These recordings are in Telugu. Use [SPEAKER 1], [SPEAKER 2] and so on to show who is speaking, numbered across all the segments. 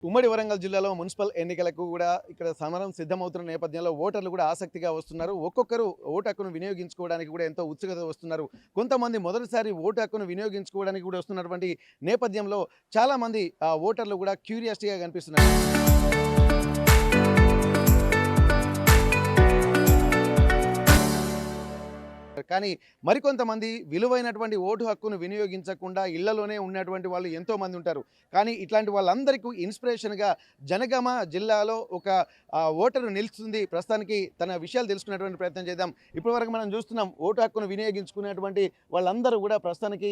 [SPEAKER 1] ఉమ్మడి వరంగల్ జిల్లాలో మున్సిపల్ ఎన్నికలకు కూడా ఇక్కడ సమరం సిద్ధమవుతున్న నేపథ్యంలో ఓటర్లు కూడా ఆసక్తిగా వస్తున్నారు. ఒక్కొక్కరు ఓటు హక్కును వినియోగించుకోవడానికి కూడా ఎంతో ఉత్సుకత వస్తున్నారు. కొంతమంది మొదటిసారి ఓటు హక్కును వినియోగించుకోవడానికి కూడా వస్తున్నటువంటి నేపథ్యంలో చాలామంది ఓటర్లు కూడా క్యూరియాసిటీగా కనిపిస్తున్నారు. కానీ మరికొంతమంది విలువైనటువంటి ఓటు హక్కును వినియోగించకుండా ఇళ్లలోనే ఉన్నటువంటి వాళ్ళు ఎంతోమంది ఉంటారు. కానీ ఇట్లాంటి వాళ్ళందరికీ ఇన్స్పిరేషన్గా జనగామ జిల్లాలో ఒక ఓటరు నిలుస్తుంది. ప్రస్తుతానికి తన విషయాలు తెలుసుకునేటువంటి ప్రయత్నం చేద్దాం. ఇప్పటివరకు మనం చూస్తున్నాం ఓటు హక్కును వినియోగించుకునేటువంటి వాళ్ళందరూ కూడా ప్రస్తుతానికి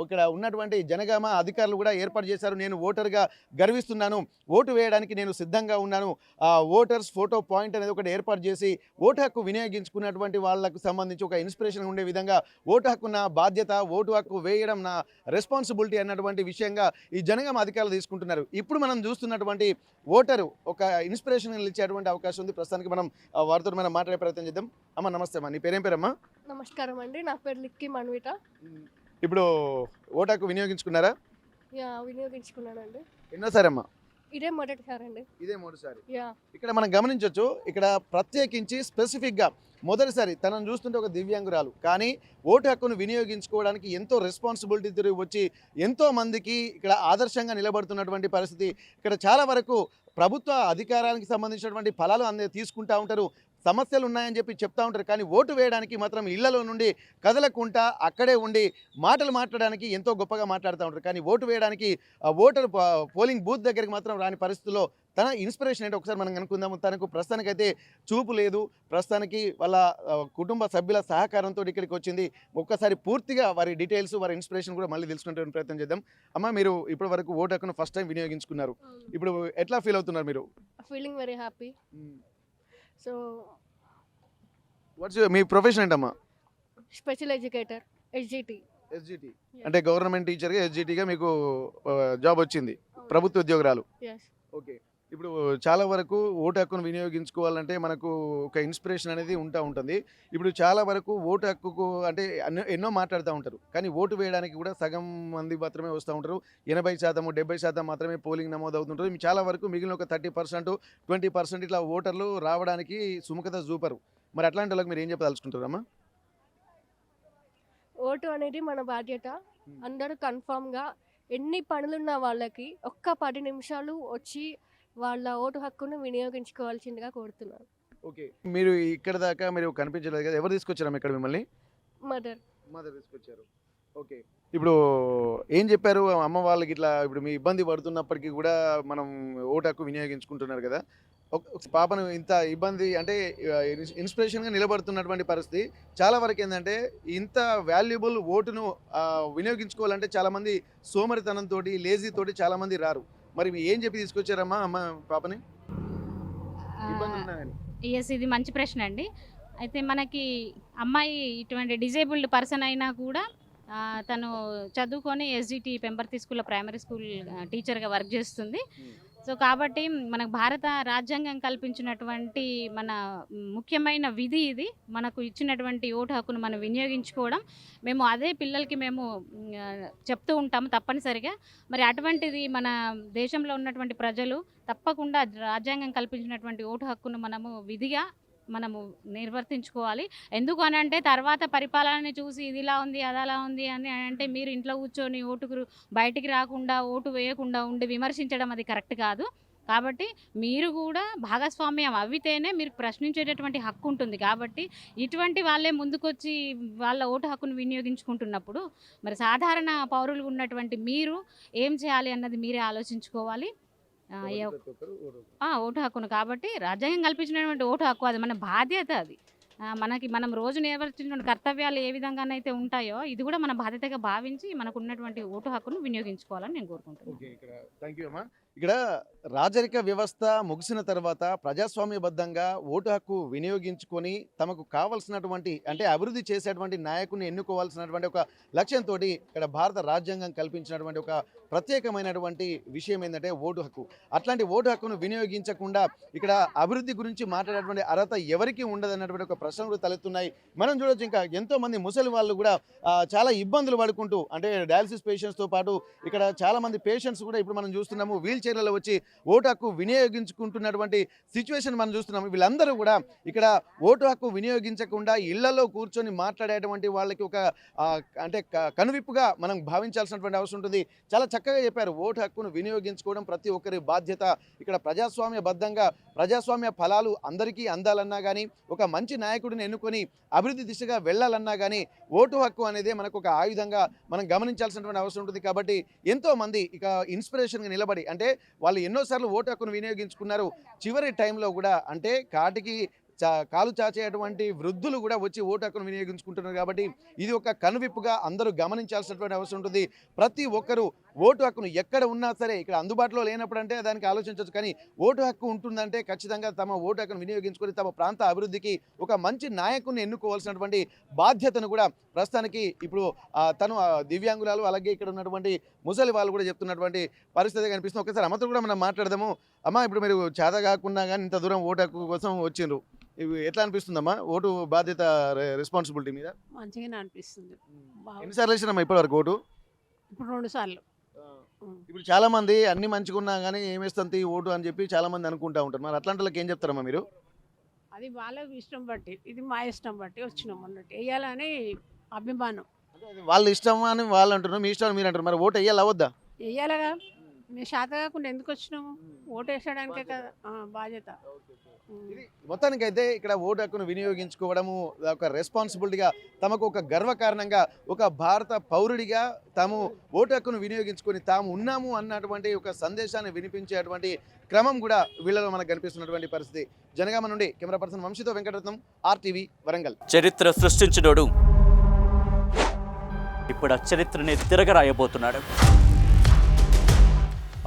[SPEAKER 1] ఇక్కడ ఉన్నటువంటి జనగామ అధికారులు కూడా ఏర్పాటు చేశారు. నేను ఓటర్గా గర్విస్తున్నాను, ఓటు వేయడానికి నేను సిద్ధంగా ఉన్నాను, ఓటర్స్ ఫోటో పాయింట్ అనేది ఒకటి ఏర్పాటు చేసి ఓటు హక్కు వినియోగించుకున్నటువంటి వాళ్ళకు సంబంధించి ఒక ఇన్స్పిరేషన్ ఉండే విధంగా ఓటు హక్కు నా బాధ్యత, ఓటు హక్కు వేయడం నా రెస్పాన్సిబిలిటీ అన్నటువంటి విషయంగా ఈ జనగామ అధికారులు తీసుకుంటున్నారు. ఇప్పుడు మనం చూస్తున్నటువంటి ఓటరు ఒక ఇన్స్పిరేషన్ ఇచ్చేటువంటి అవకాశం ఉంది. ప్రస్తుతానికి మనం వారితో మనం మాట్లాడే ప్రయత్నం చేద్దాం. అమ్మ నమస్తే అమ్మా, నీ పేరేం పేరమ్మా?
[SPEAKER 2] నమస్కారం అండి, నా పేరు లిక్కి మన్విత.
[SPEAKER 1] ఇప్పుడు ఓటు హక్కు వినియోగించుకున్నారా?
[SPEAKER 2] వినియోగించుకున్నానండి.
[SPEAKER 1] ఎన్నోసారి అమ్మా?
[SPEAKER 2] ఇదే మొదటిసారి అండి.
[SPEAKER 1] ఇదే మూడోసారి.
[SPEAKER 2] యా
[SPEAKER 1] ఇక్కడ మనం గమనించవచ్చు, ఇక్కడ ప్రత్యేకించి స్పెసిఫిక్గా మొదటిసారి తనను చూస్తుంటే ఒక దివ్యాంగురాలు, కానీ ఓటు హక్కును వినియోగించుకోవడానికి ఎంతో రెస్పాన్సిబిలిటీ వచ్చి ఎంతో మందికి ఇక్కడ ఆదర్శంగా నిలబడుతున్నటువంటి పరిస్థితి. ఇక్కడ చాలా వరకు ప్రభుత్వ అధికారానికి సంబంధించినటువంటి ఫలాలు తీసుకుంటూ ఉంటారు, సమస్యలు ఉన్నాయని చెప్పి చెప్తా ఉంటారు. కానీ ఓటు వేయడానికి మాత్రం ఇళ్లలో నుండి కదలకుండా అక్కడే ఉండి మాటలు మాట్లాడడానికి ఎంతో గొప్పగా మాట్లాడుతూ ఉంటారు. కానీ ఓటు వేయడానికి ఓటర్ పోలింగ్ బూత్ దగ్గరికి మాత్రం రాని పరిస్థితుల్లో తన ఇన్స్పిరేషన్ ఏంటో ఒకసారి మనం అనుకుందాము. తనకు ప్రస్తుతానికైతే చూపు లేదు, ప్రస్తుతానికి వాళ్ళ కుటుంబ సభ్యుల సహకారంతో ఇక్కడికి వచ్చింది. ఒక్కసారి పూర్తిగా వారి డీటెయిల్స్, వారి ఇన్స్పిరేషన్ కూడా మళ్ళీ తెలుసుకునే ప్రయత్నం చేద్దాం. అమ్మ, మీరు ఇప్పటి వరకు ఓటు హక్కును ఫస్ట్ టైం వినియోగించుకున్నారు, ఇప్పుడు ఎట్లా ఫీల్ అవుతున్నారు మీరు?
[SPEAKER 2] Feeling very happy. సో
[SPEAKER 1] మీ ప్రొఫెషన్ ఏంటమ్మా?
[SPEAKER 2] Special educator, SGT.
[SPEAKER 1] ఎస్జిటి అంటే గవర్నమెంట్ టీచర్గా ఎస్జిటిగా మీకు జాబ్ వచ్చింది, ప్రభుత్వ ఉద్యోగురాలు. ఓకే. ఇప్పుడు చాలా వరకు ఓటు హక్కును వినియోగించుకోవాలంటే మనకు ఒక ఇన్స్పిరేషన్ అనేది ఉంటుంది. ఇప్పుడు చాలా వరకు ఓటు హక్కుకు అంటే ఎన్నో మాట్లాడుతూ ఉంటారు, కానీ ఓటు వేయడానికి కూడా సగం మంది మాత్రమే వస్తూ ఉంటారు. 80%, 70% మాత్రమే పోలింగ్ నమోదు అవుతుంటారు. చాలా వరకు మిగిలిన ఒక 30%, 20% ఇట్లా ఓటర్లు రావడానికి సుముఖత చూపరు. మరి అట్లాంటి వాళ్ళకి మీరు ఏం చెప్పదలుచుకుంటారమ్మా?
[SPEAKER 2] ఓటు అనేది మన బాధ్యత. అందరూ కన్ఫామ్గా ఎన్ని పనులున్న వాళ్ళకి ఒక్క 10 నిమిషాలు వచ్చి వాళ్ళ ఓటు హక్కును వినియోగించుకోవాల్సిందిగా కోరుతున్నాను.
[SPEAKER 1] ఓకే. మీరు ఇక్కడ దాకా మీరు కనిపించలేదు కదా, ఎవరు తీసుకొచ్చారమ్మా ఇక్కడ మిమ్మల్ని? మదర్ తీసుకొచ్చారు. ఓకే. ఇప్పుడు ఏం చెప్పారు అమ్మ వాళ్ళకి? ఇట్లా ఇప్పుడు మీ ఇబ్బంది పడుతున్నప్పటికీ కూడా మనం ఓటు హక్కు వినియోగించుకుంటున్నారు కదా, పాపను ఇంత ఇబ్బంది అంటే ఇన్స్పిరేషన్గా నిలబడుతున్నటువంటి పరిస్థితి. చాలా వరకు ఏంటంటే ఇంత వాల్యుబుల్ ఓటును వినియోగించుకోవాలంటే చాలామంది సోమరితనంతో, లేజీ తోటి చాలామంది రారు. మరి ఏం చెప్పి తీసుకొచ్చారమ్మా అమ్మ పాపని?
[SPEAKER 3] ఎస్, ఇది మంచి ప్రశ్న అండి. అయితే మనకి అమ్మాయి ఇటువంటి డిజేబుల్డ్ పర్సన్ అయినా కూడా తను చదువుకొని ఎస్జిటి పెంబర్తి స్కూల్లో ప్రైమరీ స్కూల్ టీచర్గా వర్క్ చేస్తుంది. సో కాబట్టి మనకు భారత రాజ్యాంగం కల్పించినటువంటి మన ముఖ్యమైన విధి ఇది. మనకు ఇచ్చినటువంటి ఓటు హక్కును మనం వినియోగించుకోవడం, మేము అదే పిల్లలకి మేము చెప్తూ ఉంటాము తప్పనిసరిగా. మరి అటువంటిది మన దేశంలో ఉన్నటువంటి ప్రజలు తప్పకుండా రాజ్యాంగం కల్పించినటువంటి ఓటు హక్కును మనము నిర్వర్తించుకోవాలి. ఎందుకు అని అంటే తర్వాత పరిపాలనని చూసి ఇది ఇలా ఉంది, అది అలా ఉంది అని అంటే మీరు ఇంట్లో కూర్చొని బయటికి రాకుండా ఓటు వేయకుండా ఉండి విమర్శించడం అది కరెక్ట్ కాదు. కాబట్టి మీరు కూడా భాగస్వామ్యం అవితేనే మీరు ప్రశ్నించేటటువంటి హక్కు ఉంటుంది. కాబట్టి ఇటువంటి వాళ్ళే ముందుకొచ్చి వాళ్ళ ఓటు హక్కును వినియోగించుకుంటున్నప్పుడు మరి సాధారణ పౌరులు ఉన్నటువంటి మీరు ఏం చేయాలి అన్నది మీరే ఆలోచించుకోవాలి. ఓటు హక్కును కాబట్టి రాజ్యాంగం కల్పించినటువంటి ఓటు హక్కు అది మన బాధ్యత. అది మనం రోజు నిర్వర్తించిన కర్తవ్యాలు ఏ విధంగానైతే ఉంటాయో ఇది కూడా మన బాధ్యతగా భావించి మనకు ఉన్నటువంటి ఓటు హక్కును వినియోగించుకోవాలని నేను కోరుకుంటున్నాను.
[SPEAKER 1] ఇక్కడ రాజరిక వ్యవస్థ ముగిసిన తర్వాత ప్రజాస్వామ్యబద్ధంగా ఓటు హక్కు వినియోగించుకొని తమకు కావాల్సినటువంటి అంటే అభివృద్ధి చేసేటువంటి నాయకుని ఎన్నుకోవాల్సినటువంటి ఒక లక్ష్యంతో ఇక్కడ భారత రాజ్యాంగం కల్పించినటువంటి ఒక ప్రత్యేకమైనటువంటి విషయం ఏంటంటే ఓటు హక్కు. అట్లాంటి ఓటు హక్కును వినియోగించకుండా ఇక్కడ అభివృద్ధి గురించి మాట్లాడేటువంటి అర్హత ఎవరికి ఉండదన్నటువంటి ఒక ప్రశ్నలు తలెత్తున్నాయి. మనం చూడొచ్చు, ఇంకా ఎంతోమంది ముసలి వాళ్ళు కూడా చాలా ఇబ్బందులు పడుకుంటూ అంటే డయాలసిస్ పేషెంట్స్తో పాటు ఇక్కడ చాలామంది పేషెంట్స్ కూడా ఇప్పుడు మనం చూస్తున్నాము వీల్ వీల్ చైర్లలో వచ్చి ఓటు హక్కు వినియోగించుకుంటున్నటువంటి సిచ్యువేషన్ మనం చూస్తున్నాం. వీళ్ళందరూ కూడా ఇక్కడ ఓటు హక్కు వినియోగించకుండా ఇళ్లలో కూర్చొని మాట్లాడేటువంటి వాళ్ళకి ఒక అంటే కనువిప్పుగా మనం భావించాల్సినటువంటి అవసరం ఉంటుంది. చాలా చక్కగా చెప్పారు. ఓటు హక్కును వినియోగించుకోవడం ప్రతి ఒక్కరి బాధ్యత. ఇక్కడ ప్రజాస్వామ్యబద్ధంగా ప్రజాస్వామ్య ఫలాలు అందరికీ అందాలన్నా కానీ, ఒక మంచి నాయకుడిని ఎన్నుకొని అభివృద్ధి దిశగా వెళ్ళాలన్నా కానీ ఓటు హక్కు అనేది మనకు ఒక ఆయుధంగా మనం గమనించాల్సినటువంటి అవసరం ఉంటుంది. కాబట్టి ఎంతోమంది ఇక ఇన్స్పిరేషన్గా నిలబడి, అంటే వాళ్ళు ఎన్నోసార్లు ఓటు హక్కును వినియోగించుకున్నారు, చివరి టైంలో కూడా అంటే కాటికి కాలు చాచేటువంటి వృద్ధులు కూడా వచ్చి ఓటు హక్కును వినియోగించుకుంటున్నారు. కాబట్టి ఇది ఒక కనువిప్పుగా అందరూ గమనించాల్సినటువంటి అవసరం ఉంటుంది. ప్రతి ఒక్కరూ ఓటు హక్కును ఎక్కడ ఉన్నా సరే, ఇక్కడ అందుబాటులో లేనప్పుడు అంటే దానికి ఆలోచించవచ్చు, కానీ ఓటు హక్కు ఉంటుందంటే ఖచ్చితంగా తమ ఓటు హక్కును వినియోగించుకొని తమ ప్రాంత అభివృద్ధికి ఒక మంచి నాయకుడిని ఎన్నుకోవాల్సినటువంటి బాధ్యతను కూడా ప్రస్తుతానికి ఇప్పుడు తను దివ్యాంగురాలు అలాగే ఇక్కడ ఉన్నటువంటి ముసలి వాళ్ళు కూడా చెప్తున్నటువంటి పరిస్థితి కనిపిస్తుంది. ఒకసారి అమ్మతో కూడా మనం మాట్లాడదాము. అమ్మ, ఇప్పుడు మీరు చేత కాకుండా కానీ ఇంత దూరం ఓటు హక్కు కోసం వచ్చిండ్రు, ఇవి ఎట్లా అనిపిస్తుందమ్మా? ఓటు బాధ్యత రెస్పాన్సిబిలిటీ మీద
[SPEAKER 4] మంచిగానే అనిపిస్తుంది.
[SPEAKER 1] ఎన్నిసార్లు వేసినమ్మా ఇప్పటి వరకు ఓటు?
[SPEAKER 4] ఇప్పుడు 2 సార్లు.
[SPEAKER 1] ఇప్పుడు చాలా మంది అన్ని మంచిగా ఉన్నా కానీ ఏమేస్తుంది ఓటు అని చెప్పి చాలా మంది అనుకుంటా ఉంటారు. మరి అట్లాంటి వాళ్ళకి ఏం చెప్తారమ్మా మీరు?
[SPEAKER 4] అది వాళ్ళ ఇష్టం బట్టి, ఇది మా ఇష్టం బట్టి వచ్చినాం అన్నట్టు. వేయాలని అభిమానం.
[SPEAKER 1] వాళ్ళ ఇష్టం అని వాళ్ళు అంటున్నారు, మీ ఇష్టం అని మీరు అంటారు. మరి ఓటు వేయాలి అవద్దా?
[SPEAKER 4] వేయాలగా. మేము శాత కాకుండా ఎందుకు వచ్చినాము? ఓటు వేసడానికే కదా బాధ్యత.
[SPEAKER 1] మొత్తానికైతే ఇక్కడ ఓటు హక్కును వినియోగించుకోవడము ఒక రెస్పాన్సిబిలిటీగా, తమకు ఒక గర్వకారణంగా, ఒక భారత పౌరుడిగా తాము ఓటు హక్కును వినియోగించుకొని తాము ఉన్నాము అన్నటువంటి ఒక సందేశాన్ని వినిపించేటువంటి క్రమం కూడా వీళ్ళలో మనకు కనిపిస్తున్నటువంటి పరిస్థితి. జనగామ నుండి కెమెరా పర్సన్ వంశీతో వెంకటరత్నం, RTV వరంగల్.
[SPEAKER 5] చరిత్ర సృష్టించినోడు ఇప్పుడు ఆ చరిత్రని తిరగరాయబోతున్నాడు.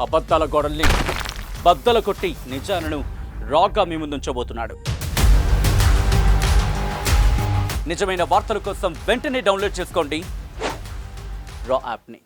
[SPEAKER 5] అబద్ధాల గోడల్ని బద్దలు కొట్టి నిజాలను రాగా మీ ముందుంచబోతున్నాడు. నిజమైన వార్తల కోసం వెంటనే డౌన్లోడ్ చేసుకోండి రా యాప్ని.